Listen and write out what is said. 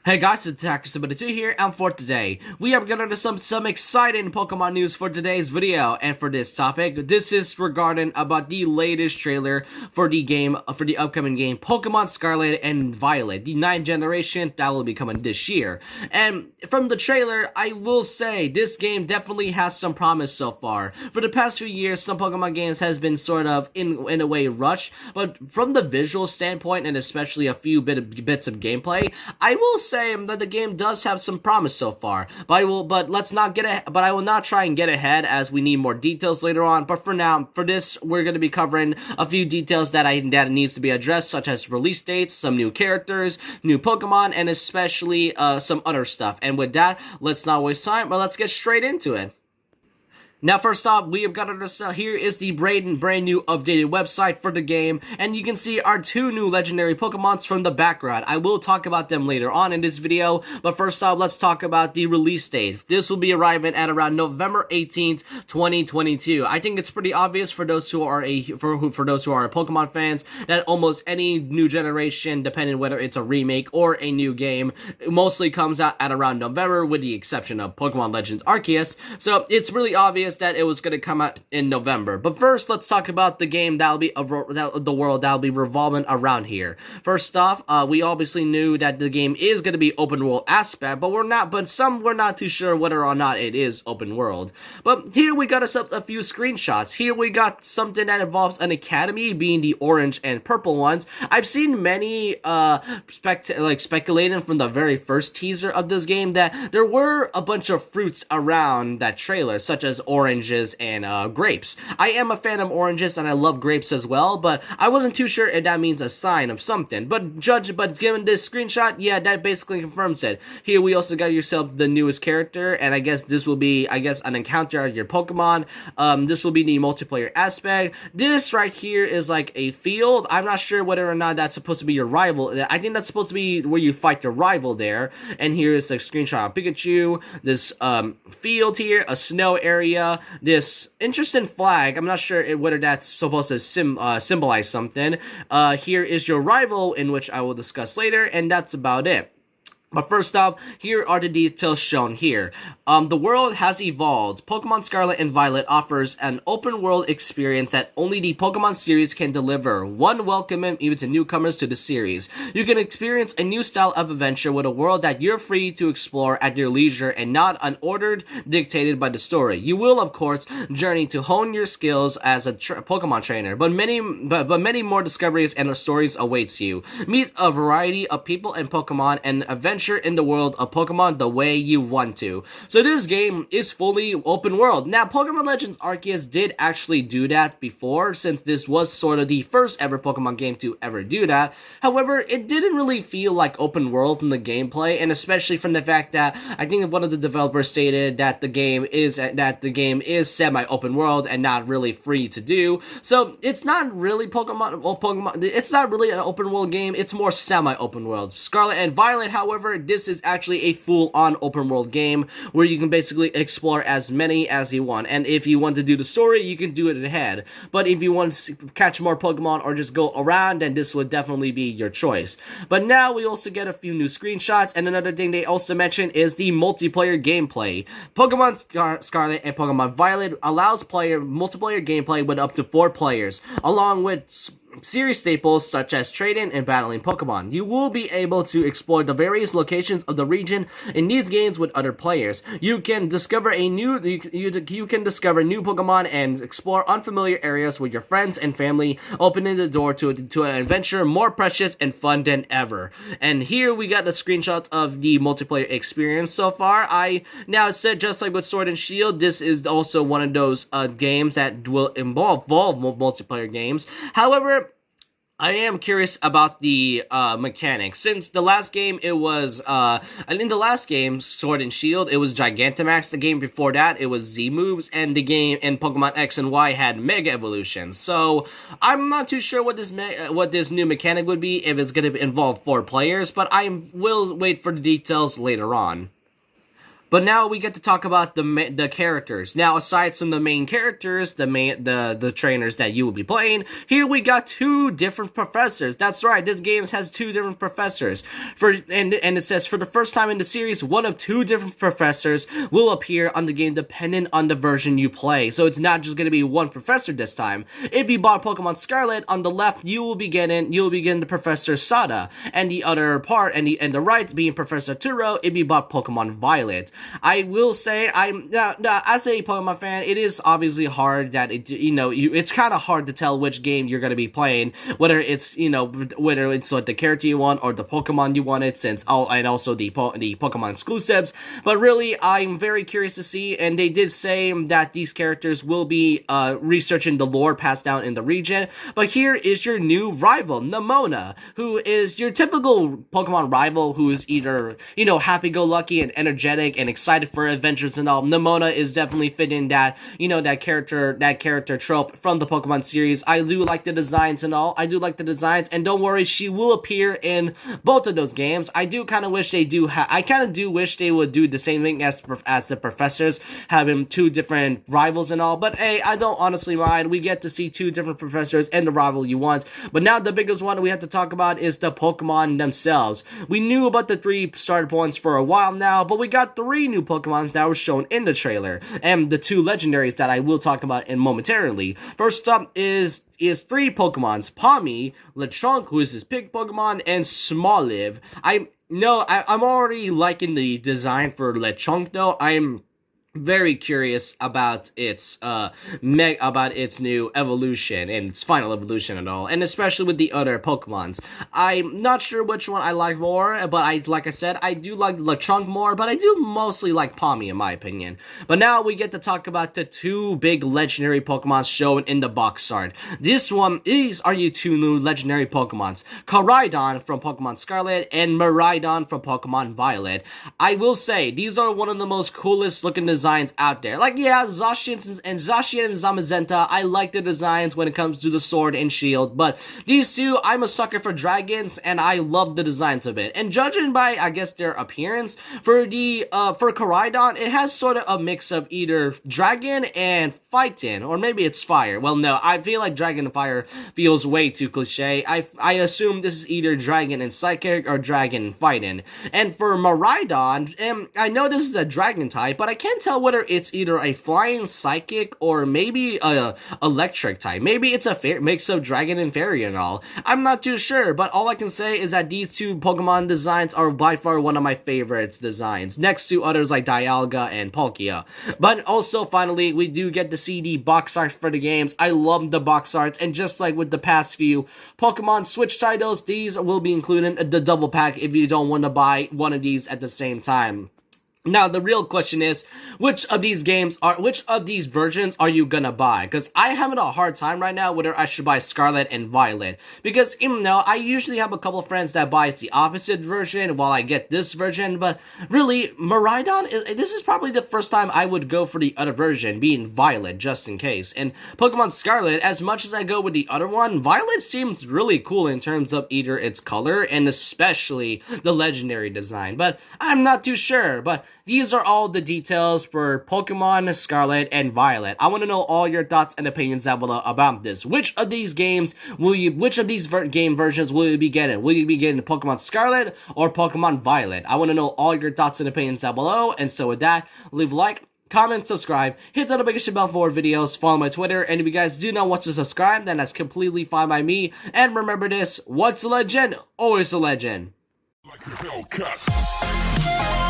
Hey guys, it's Attacker72 here, and for today, we are gonna do some exciting Pokemon news for today's video. And for this topic, this is regarding about the latest trailer for the upcoming game, Pokemon Scarlet and Violet, the 9th generation that will be coming this year. And from the trailer, I will say, this game definitely has some promise so far. For the past few years, some Pokemon games has been sort of, in a way, rushed, but from the visual standpoint, and especially a few bits of gameplay, I will say that the game does have some promise so far, but I will not try and get ahead as we need more details later on. But for now, for this, we're going to be covering a few details that needs to be addressed, such as release dates, some new characters, new Pokemon, and especially some other stuff. And with that, let's not waste time, but let's get straight into it. Now, first off, we have got here is the brand new updated website for the game, and you can see our two new legendary Pokemons from the background. I will talk about them later on in this video, but first off, let's talk about the release date. This will be arriving at around November 18th, 2022. I think it's pretty obvious for those who are Pokemon fans that almost any new generation, depending whether it's a remake or a new game, mostly comes out at around November, with the exception of Pokemon Legends Arceus. So it's really obvious that it was going to come out in November. But first, let's talk about the game the world that'll be revolving around here. First off, we obviously knew that the game is going to be open world aspect, but we're not too sure whether or not it is open world. But here we got a few screenshots. Here we got something that involves an academy, being the orange and purple ones. I've seen many speculating from the very first teaser of this game that there were a bunch of fruits around that trailer, such as oranges and grapes. I am a fan of oranges and I love grapes as well, but I wasn't too sure if that means a sign of something. But given this screenshot, yeah, that basically confirms it. Here we also got yourself the newest character, and I guess this will be, an encounter of your Pokemon. This will be the multiplayer aspect. This right here is like a field. I'm not sure whether or not that's supposed to be your rival. I think that's supposed to be where you fight your rival there. And here is a screenshot of Pikachu. This field here, a snow area, this interesting flag. I'm not sure whether that's supposed to symbolize something. Here is your rival, in which I will discuss later, and that's about it. But first off, here are the details shown here. The world has evolved. Pokemon Scarlet and Violet offers an open world experience that only the Pokemon series can deliver. One welcoming even to newcomers to the series. You can experience a new style of adventure with a world that you're free to explore at your leisure and not unordered, dictated by the story. You will, of course, journey to hone your skills as a Pokemon trainer, but many more discoveries and stories awaits you. Meet a variety of people and Pokemon and adventure in the world of Pokemon the way you want to. So this game is fully open world. Now, Pokemon Legends Arceus did actually do that before, since this was sort of the first ever Pokemon game to ever do that. However, it didn't really feel like open world from the gameplay, and especially from the fact that I think one of the developers stated that the game is semi-open world and not really free to do. So it's not really it's not really an open world game. It's more semi-open world. Scarlet and Violet, however, this is actually a full-on open-world game where you can basically explore as many as you want. And if you want to do the story, you can do it ahead. But if you want to catch more Pokemon or just go around, then this would definitely be your choice. But now we also get a few new screenshots, and another thing they also mention is the multiplayer gameplay. Pokemon Scarlet and Pokemon Violet allows multiplayer gameplay with up to 4 players, along with series staples such as trading and battling Pokemon. You will be able to explore the various locations of the region in these games with other players. You can discover new Pokemon and explore unfamiliar areas with your friends and family, opening the door to an adventure more precious and fun than ever. And here we got the screenshots of the multiplayer experience so far. Now it said, just like with Sword and Shield, this is also one of those games that will involve multiplayer games. However, I am curious about the mechanics. Since the last game, in the last game, Sword and Shield, it was Gigantamax. The game before that, it was Z-moves, and the game in Pokemon X and Y had Mega Evolutions. So I'm not too sure what this new mechanic would be, if it's going to involve 4 players, but I will wait for the details later on. But now we get to talk about the characters. Now, aside from the main characters, the trainers that you will be playing, here we got two different professors. That's right, this game has two different professors. And it says for the first time in the series, one of two different professors will appear on the game dependent on the version you play. So it's not just going to be one professor this time. If you bought Pokemon Scarlet, on the left you will be getting the Professor Sada, and the other part and the right being Professor Turo if you bought Pokemon Violet. I will say, as a Pokemon fan, it is obviously hard that it's kind of hard to tell which game you're going to be playing, whether it's like the character you want or the Pokemon you wanted, and also the Pokemon exclusives. But really, I'm very curious to see, and they did say that these characters will be researching the lore passed down in the region. But here is your new rival, Nemona, who is your typical Pokemon rival who is either, happy-go-lucky and energetic and excited for adventures and all. Nemona is definitely fitting that, that character trope from the Pokemon series. I do like the designs and all. I do like the designs, and don't worry, she will appear in both of those games. I do kind of wish they wish they would do the same thing as the professors, having two different rivals and all. But hey, I don't honestly mind. We get to see two different professors and the rival you want. But now the biggest one we have to talk about is the Pokemon themselves. We knew about the 3 starter points for a while now, but we got 3 new Pokemons that were shown in the trailer, and the 2 legendaries that I will talk about in momentarily. First up is 3 Pokemons: Pawmi, Lechonk, who is his pig Pokemon, and Smoliv. I'm already liking the design for Lechonk though. I'm very curious about its new evolution and its final evolution and all, and especially with the other Pokemons. I'm not sure which one I like more, but like I said, I do like Lechonk more, but I do mostly like Pawmi in my opinion. But now we get to talk about the 2 big legendary Pokemon shown in the box art. These are your 2 new legendary Pokemons: Koraidon from Pokemon Scarlet and Miraidon from Pokemon Violet. I will say, these are one of the most coolest looking designs out there. Like, yeah, Zacian and Zamazenta, I like the designs when it comes to the sword and shield, but these 2, I'm a sucker for dragons, and I love the designs of it. And judging by, I guess, their appearance, for Koraidon, it has sort of a mix of either dragon and fighting, or maybe it's fire. Well, no, I feel like dragon and fire feels way too cliche. I assume this is either dragon and psychic or dragon and fighting. And for Miraidon, I know this is a dragon type, but I can't tell whether it's either a flying psychic or maybe a electric type. Maybe it's a mix of dragon and fairy and all. I'm not too sure, but all I can say is that these 2 Pokemon designs are by far one of my favorite designs, next to others like Dialga and Palkia. But also, finally, we do get to see the box art for the games. I love the box arts, and just like with the past few Pokemon Switch titles, these will be included in the double pack if you don't want to buy one of these at the same time. Now, the real question is, which of these versions are you gonna buy? Because I having a hard time right now whether I should buy Scarlet and Violet. Because, even though I usually have a couple of friends that buys the opposite version while I get this version, but really, Miraidon, this is probably the first time I would go for the other version, being Violet, just in case. And Pokemon Scarlet, as much as I go with the other one, Violet seems really cool in terms of either its color and especially the legendary design. But I'm not too sure, but these are all the details for Pokemon Scarlet and Violet. I want to know all your thoughts and opinions down below about this. Which of these game versions will you be getting? Will you be getting Pokemon Scarlet or Pokemon Violet? I want to know all your thoughts and opinions down below. And so with that, leave a like, comment, subscribe, hit the notification bell for more videos, follow my Twitter, and if you guys do not want to subscribe, then that's completely fine by me. And remember this, what's a legend? Always a legend. Like a Hellcat.